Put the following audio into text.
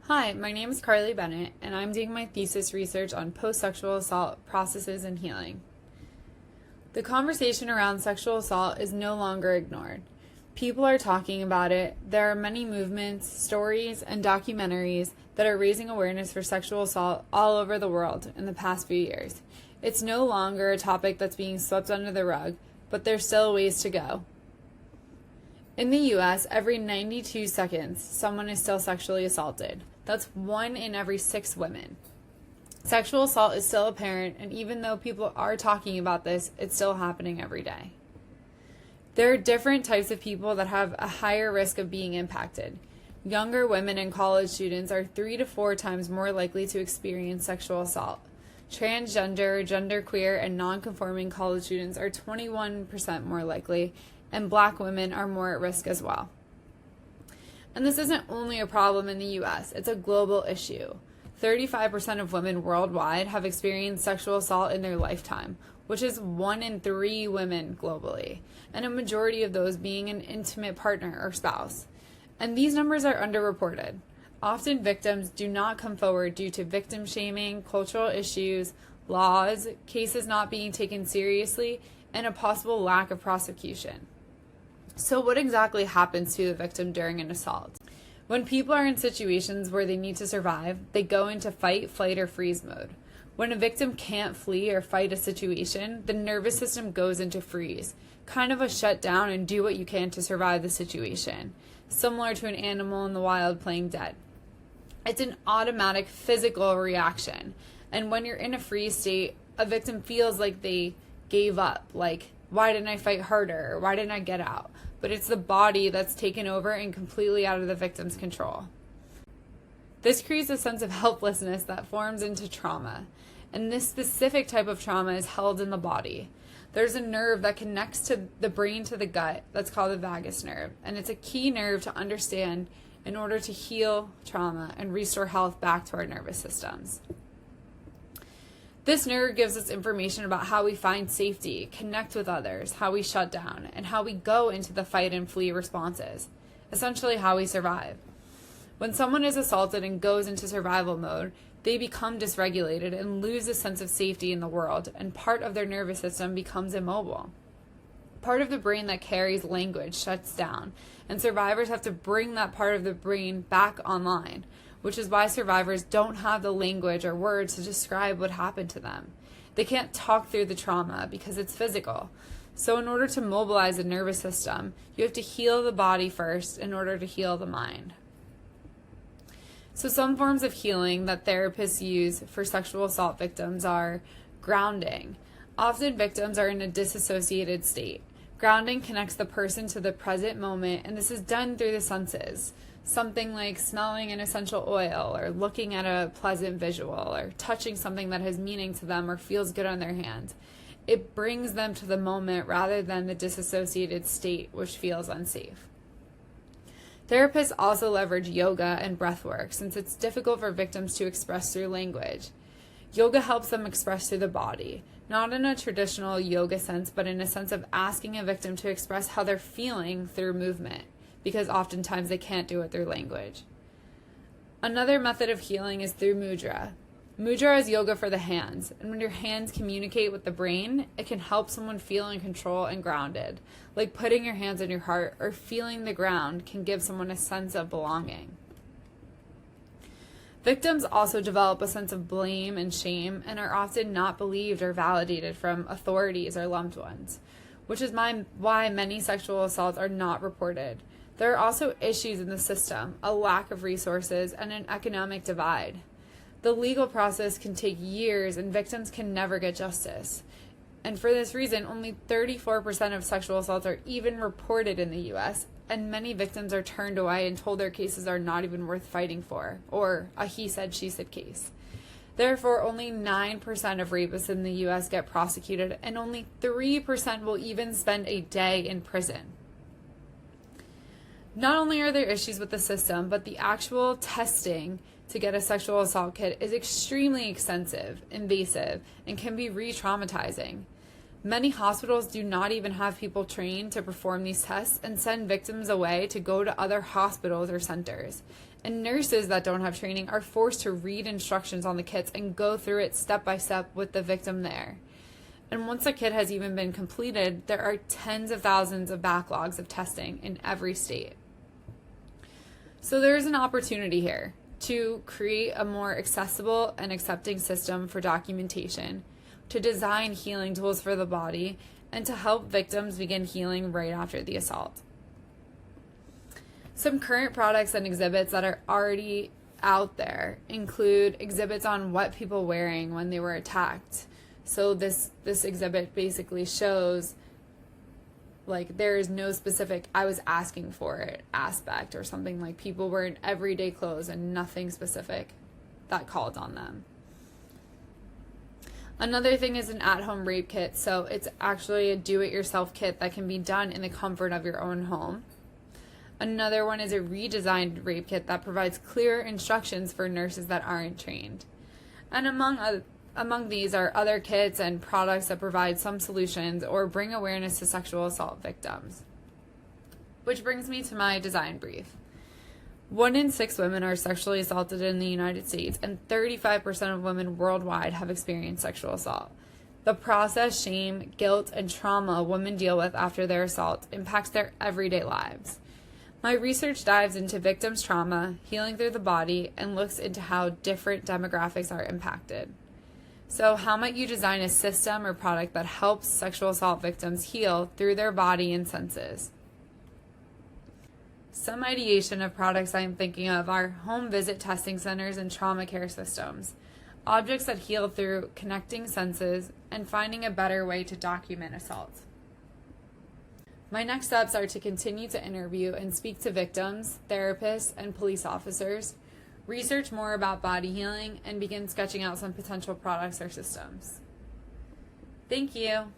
Hi, my name is Carly Bennett, and I'm doing my thesis research on post-sexual assault processes and healing. The conversation around sexual assault is no longer ignored. People are talking about it. There are many movements, stories, and documentaries that are raising awareness for sexual assault all over the world in the past few years. It's no longer a topic that's being swept under the rug, but there's still ways to go. In the US, every 92 seconds, someone is still sexually assaulted. That's 1 in every 6 women. Sexual assault is still apparent, and even though people are talking about this, it's still happening every day. There are different types of people that have a higher risk of being impacted. Younger women and college students are 3 to 4 times more likely to experience sexual assault. Transgender, genderqueer, and non-conforming college students are 21% more likely, and Black women are more at risk as well. And this isn't only a problem in the US, it's a global issue. 35% of women worldwide have experienced sexual assault in their lifetime, which is 1 in 3 women globally, and a majority of those being an intimate partner or spouse. And these numbers are underreported. Often victims do not come forward due to victim shaming, cultural issues, laws, cases not being taken seriously, and a possible lack of prosecution. So what exactly happens to the victim during an assault? When people are in situations where they need to survive, they go into fight, flight, or freeze mode. When a victim can't flee or fight a situation, the nervous system goes into freeze, kind of a shut down and do what you can to survive the situation, similar to an animal in the wild playing dead. It's an automatic physical reaction, and when you're in a freeze state, a victim feels like they gave up, like, why didn't I fight harder, or why didn't I get out? But it's the body that's taken over and completely out of the victim's control. This creates a sense of helplessness that forms into trauma, and this specific type of trauma is held in the body. There's a nerve that connects to the brain to the gut that's called the vagus nerve, and it's a key nerve to understand in order to heal trauma and restore health back to our nervous systems. This nerve gives us information about how we find safety, connect with others, how we shut down, and how we go into the fight and flee responses, essentially how we survive. When someone is assaulted and goes into survival mode, they become dysregulated and lose a sense of safety in the world, and part of their nervous system becomes immobile. Part of the brain that carries language shuts down, and survivors have to bring that part of the brain back online, which is why survivors don't have the language or words to describe what happened to them. They can't talk through the trauma because it's physical. So in order to mobilize the nervous system, you have to heal the body first in order to heal the mind. So some forms of healing that therapists use for sexual assault victims are grounding. Often victims are in a disassociated state. Grounding connects the person to the present moment, and this is done through the senses. Something like smelling an essential oil, or looking at a pleasant visual, or touching something that has meaning to them or feels good on their hand. It brings them to the moment rather than the disassociated state, which feels unsafe. Therapists also leverage yoga and breath work since it's difficult for victims to express through language. Yoga helps them express through the body, not in a traditional yoga sense, but in a sense of asking a victim to express how they're feeling through movement, because oftentimes they can't do it through language. Another method of healing is through mudra. Mudra is yoga for the hands, and when your hands communicate with the brain, it can help someone feel in control and grounded, like putting your hands on your heart or feeling the ground can give someone a sense of belonging. Victims also develop a sense of blame and shame and are often not believed or validated from authorities or loved ones, which is why many sexual assaults are not reported. There are also issues in the system, a lack of resources, and an economic divide. The legal process can take years and victims can never get justice. And for this reason, only 34% of sexual assaults are even reported in the US, and many victims are turned away and told their cases are not even worth fighting for, or a he said, she said case. Therefore, only 9% of rapists in the US get prosecuted, and only 3% will even spend a day in prison. Not only are there issues with the system, but the actual testing to get a sexual assault kit is extremely extensive, invasive, and can be re-traumatizing. Many hospitals do not even have people trained to perform these tests and send victims away to go to other hospitals or centers. And nurses that don't have training are forced to read instructions on the kits and go through it step by step with the victim there. And once a kit has even been completed, there are tens of thousands of backlogs of testing in every state. So there is an opportunity here to create a more accessible and accepting system for documentation, to design healing tools for the body, and to help victims begin healing right after the assault. Some current products and exhibits that are already out there include exhibits on what people were wearing when they were attacked. So this exhibit basically shows like there is no specific I was asking for it aspect, or something like people were in everyday clothes and nothing specific that called on them. Another thing is an at-home rape kit. So it's actually a do-it-yourself kit that can be done in the comfort of your own home. Another one is a redesigned rape kit that provides clear instructions for nurses that aren't trained. And among these are other kits and products that provide some solutions or bring awareness to sexual assault victims. Which brings me to my design brief. 1 in 6 women are sexually assaulted in the United States, and 35% of women worldwide have experienced sexual assault. The process, shame, guilt, and trauma women deal with after their assault impacts their everyday lives. My research dives into victims' trauma, healing through the body, and looks into how different demographics are impacted. So how might you design a system or product that helps sexual assault victims heal through their body and senses? Some ideation of products I am thinking of are home visit testing centers and trauma care systems, objects that heal through connecting senses, and finding a better way to document assault. My next steps are to continue to interview and speak to victims, therapists, and police officers, research more about body healing, and begin sketching out some potential products or systems. Thank you.